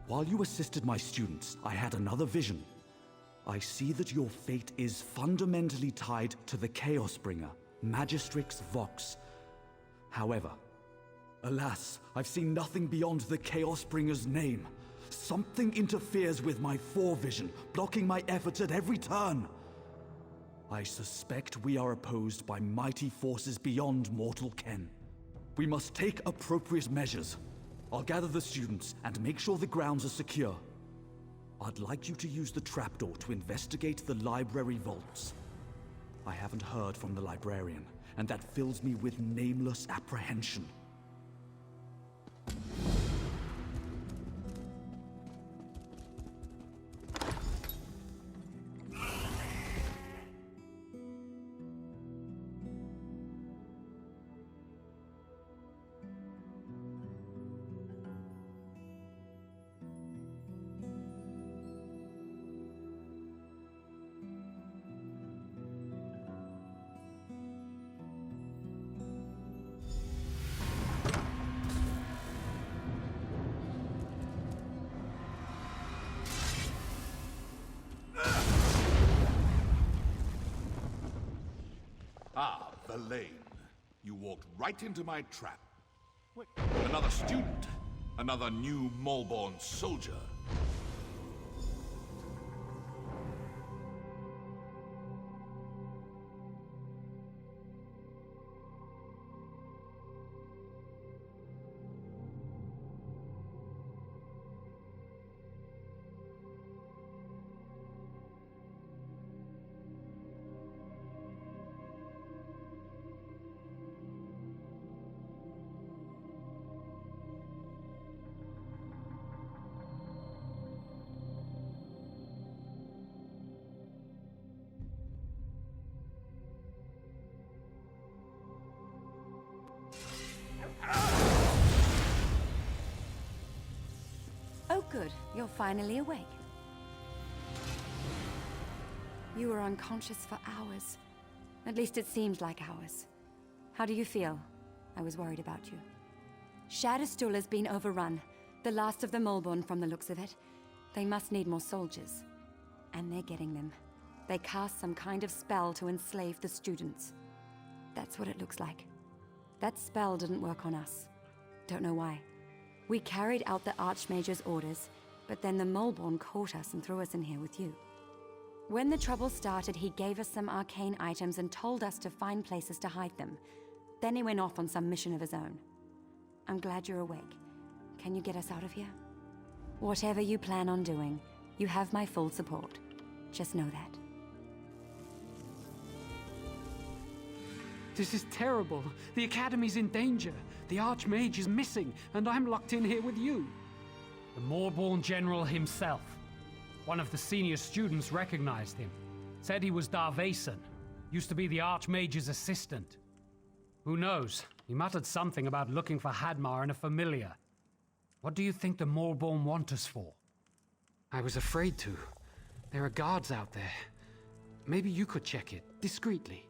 While you assisted my students, I had another vision. I see that your fate is fundamentally tied to the Chaosbringer, Magistrix Vox. However, alas, I've seen nothing beyond the Chaosbringer's name. Something interferes with my forevision, blocking my efforts at every turn. I suspect we are opposed by mighty forces beyond mortal ken. We must take appropriate measures. I'll gather the students and make sure the grounds are secure. I'd like you to use the trapdoor to investigate the library vaults. I haven't heard from the librarian, and that fills me with nameless apprehension. Ah, Verlaine. You walked right into my trap. Wait, another student. Another new Malborn soldier. Oh good, you're finally awake. You were unconscious for hours. At least it seemed like hours. How do you feel? I was worried about you. Shadowstool has been overrun. The last of the Malborn from the looks of it. They must need more soldiers. And they're getting them. They cast some kind of spell to enslave the students. That's what it looks like. That spell didn't work on us. Don't know why. We carried out the Archmage's orders, but then the Malborn caught us and threw us in here with you. When the trouble started, he gave us some arcane items and told us to find places to hide them. Then he went off on some mission of his own. I'm glad you're awake. Can you get us out of here? Whatever you plan on doing, you have my full support. Just know that. This is terrible. The Academy's in danger. The Archmage is missing, and I'm locked in here with you. The Malborn General himself. One of the senior students recognized him. Said he was Darvason. Used to be the Archmage's assistant. Who knows? He muttered something about looking for Hadmar and a familiar. What do you think the Malborn want us for? I was afraid to. There are guards out there. Maybe you could check it, discreetly.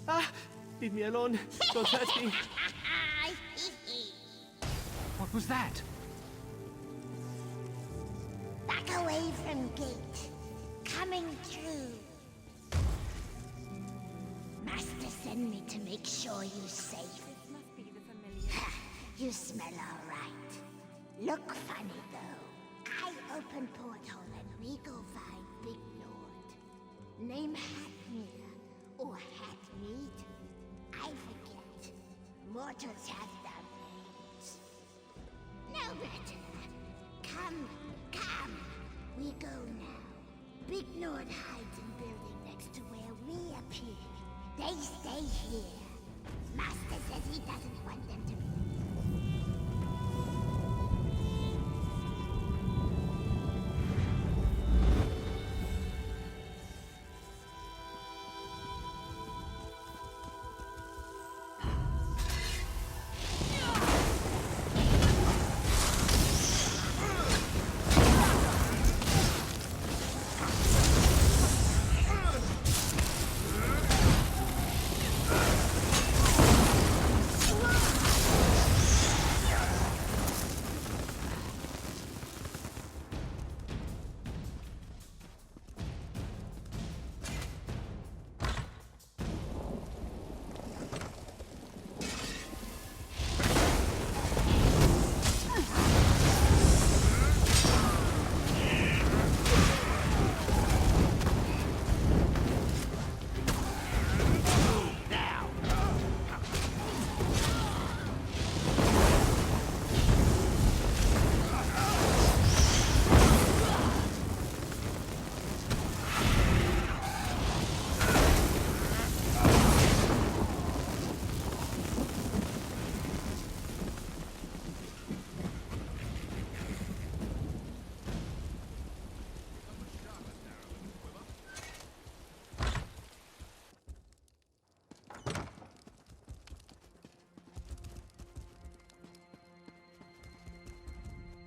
Ah! Leave me alone. Don't hurt me. What was that? Back away from gate. Coming through. Master sent me to make sure you're safe. This must be the familiar. You smell all right. Look funny though. I open porthole and we go find Big Lord. Name Hatmere or Hatmead. I forget. Mortals have their names. No matter. Come, come. We go now. Big Lord hides in building next to where we appear. They stay here. Master says he doesn't want them to be.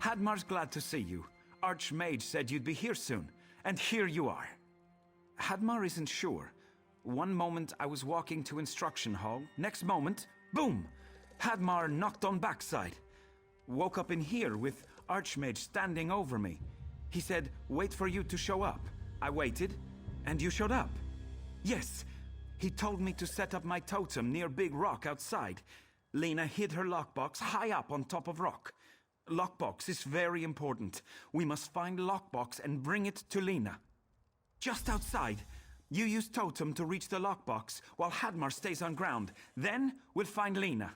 Hadmar's glad to see you. Archmage said you'd be here soon, and here you are. Hadmar isn't sure. One moment I was walking to instruction hall, next moment, boom! Hadmar knocked on backside. Woke up in here with Archmage standing over me. He said, wait for you to show up. I waited, and you showed up. Yes, he told me to set up my totem near Big Rock outside. Lena hid her lockbox high up on top of rock. Lockbox is very important. We must find lockbox and bring it to Lena. Just outside. You use totem to reach the lockbox while Hadmar stays on ground. Then we'll find Lena.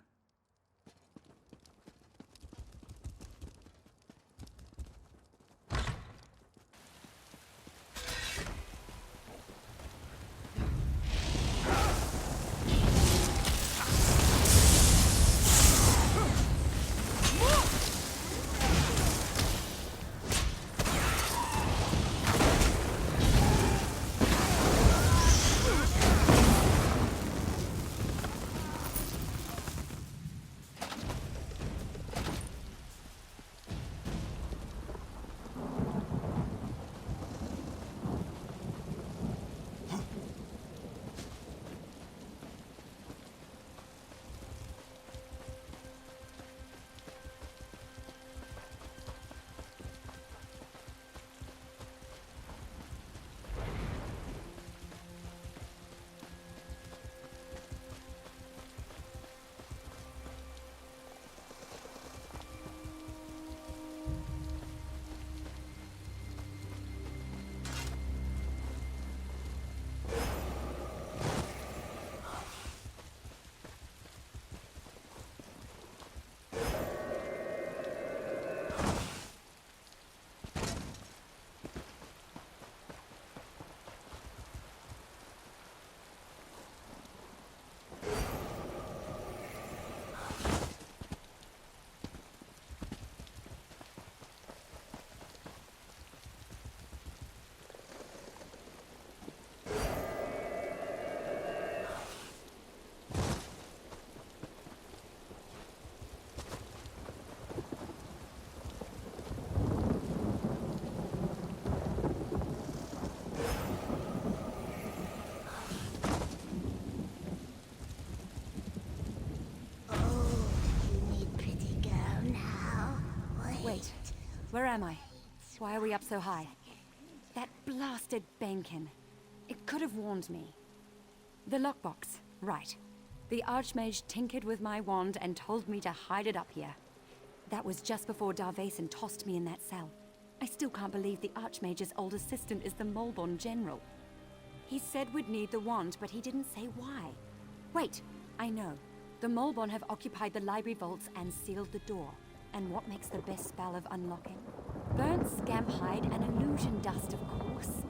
Where am I? Why are we up so high? That blasted Banekin. It could have warned me. The lockbox. Right. The Archmage tinkered with my wand and told me to hide it up here. That was just before Darvason tossed me in that cell. I still can't believe the Archmage's old assistant is the Molborn General. He said we'd need the wand, but he didn't say why. Wait, I know. The Molborn have occupied the library vaults and sealed the door. And what makes the best spell of unlocking? Burn, scamp hide, and illusion dust, of course.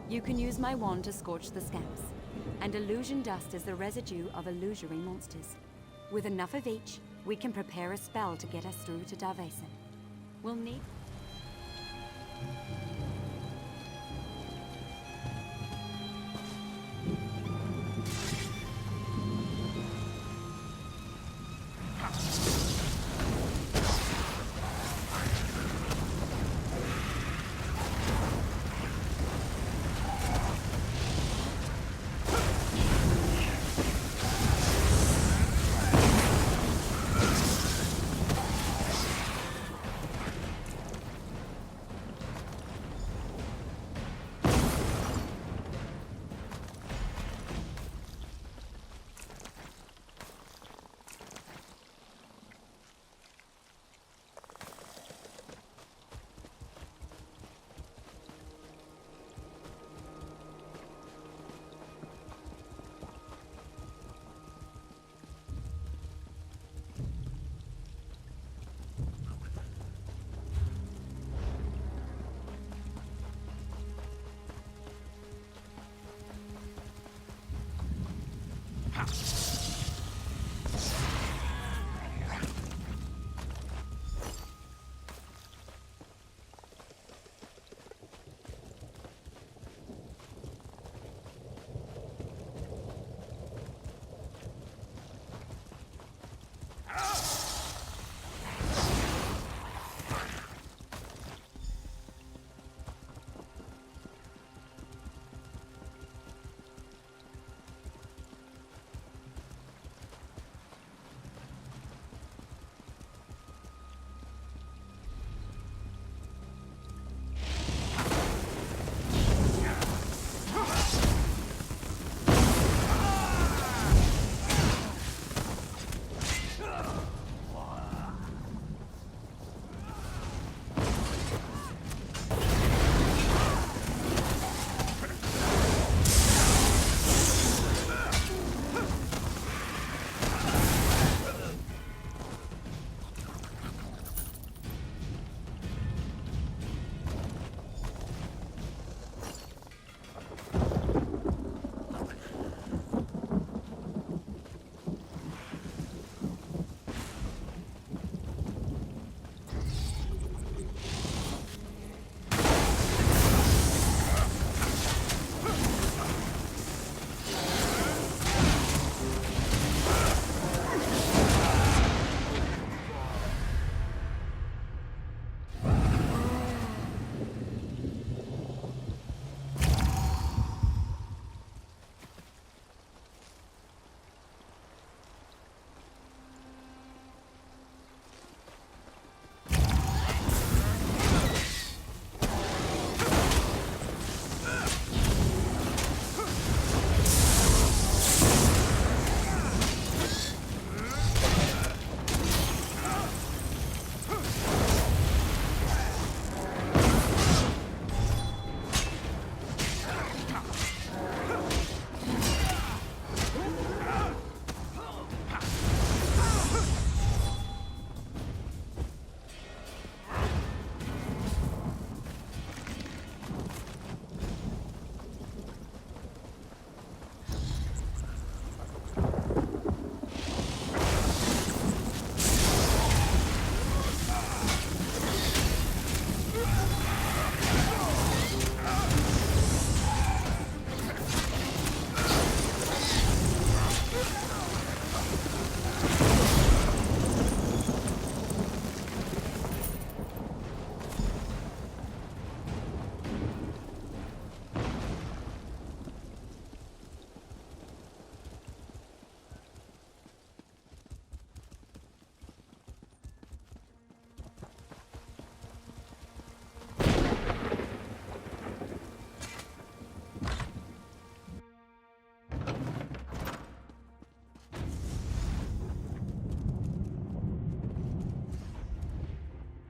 You can use my wand to scorch the scamps. And illusion dust is the residue of illusory monsters. With enough of each, we can prepare a spell to get us through to Darvason. We'll need...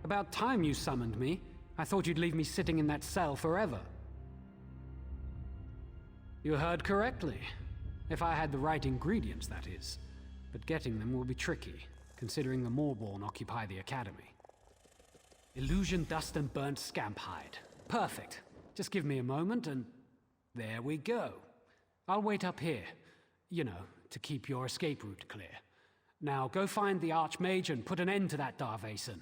About time you summoned me. I thought you'd leave me sitting in that cell forever. You heard correctly. If I had the right ingredients, that is. But getting them will be tricky, considering the Moorborn occupy the Academy. Illusion, dust, and burnt scamp hide. Perfect. Just give me a moment and... there we go. I'll wait up here. You know, to keep your escape route clear. Now go find the Archmage and put an end to that Darvason.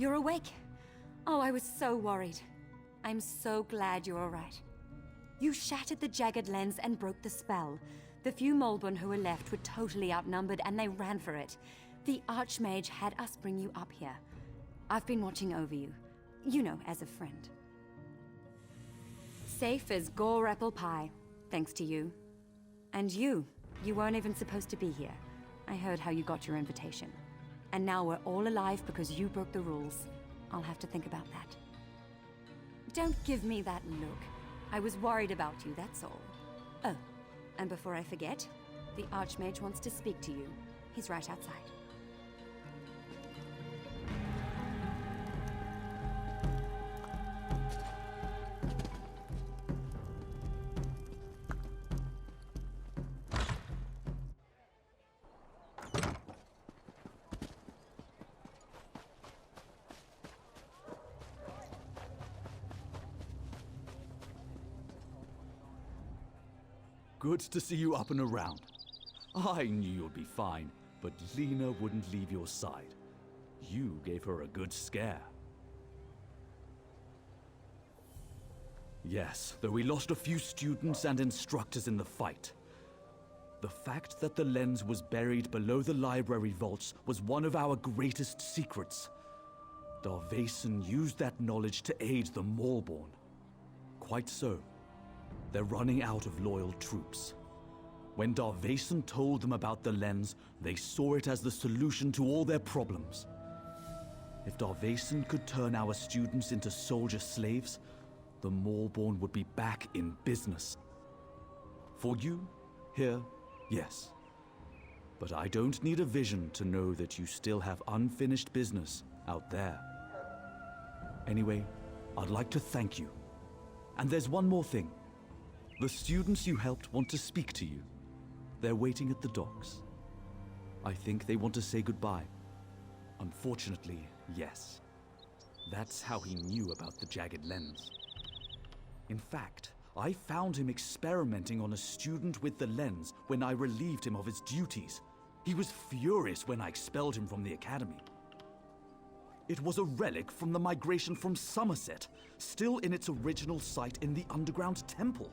You're awake. Oh, I was so worried. I'm so glad you're all right. You shattered the jagged lens and broke the spell. The few Molborn who were left were totally outnumbered and they ran for it. The Archmage had us bring you up here. I've been watching over you. You know, as a friend. Safe as gore apple pie, thanks to you. And you weren't even supposed to be here. I heard how you got your invitation. And now we're all alive because you broke the rules. I'll have to think about that. Don't give me that look. I was worried about you, that's all. Oh, and before I forget, the Archmage wants to speak to you. He's right outside. Good to see you up and around. I knew you'd be fine, but Lena wouldn't leave your side. You gave her a good scare. Yes, though we lost a few students and instructors in the fight. The fact that the lens was buried below the library vaults was one of our greatest secrets. Darvason used that knowledge to aid the Maulborn. Quite so. They're running out of loyal troops. When Darvason told them about the lens, they saw it as the solution to all their problems. If Darvason could turn our students into soldier slaves, the Maulborn would be back in business. For you, here, yes. But I don't need a vision to know that you still have unfinished business out there. Anyway, I'd like to thank you. And there's one more thing. The students you helped want to speak to you. They're waiting at the docks. I think they want to say goodbye. Unfortunately, yes. That's how he knew about the jagged lens. In fact, I found him experimenting on a student with the lens when I relieved him of his duties. He was furious when I expelled him from the academy. It was a relic from the migration from Somerset, still in its original site in the underground temple.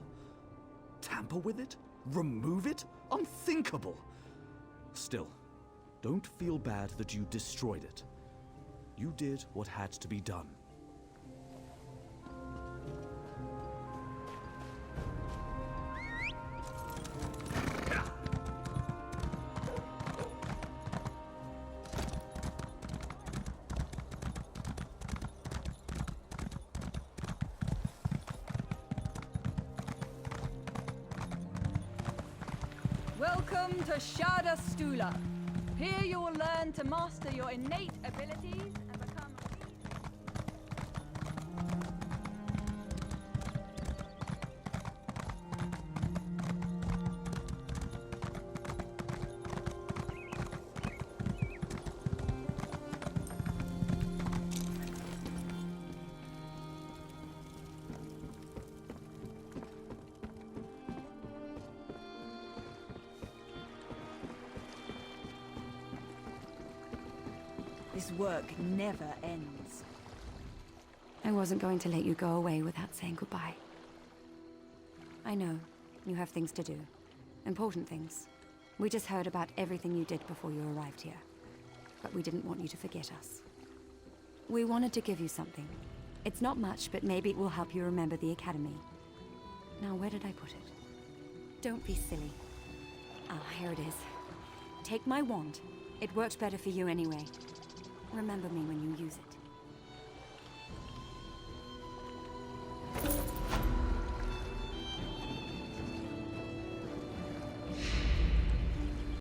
Tamper with it? Remove it? Unthinkable! Still, don't feel bad that you destroyed it. You did what had to be done. Welcome to Shada Stula. Here you will learn to master your innate abilities and become This work never ends. I wasn't going to let you go away without saying goodbye. I know, you have things to do. Important things. We just heard about everything you did before you arrived here. But we didn't want you to forget us. We wanted to give you something. It's not much, but maybe it will help you remember the Academy. Now, where did I put it? Don't be silly. Ah, here it is. Take my wand. It worked better for you anyway. Remember me when you use it.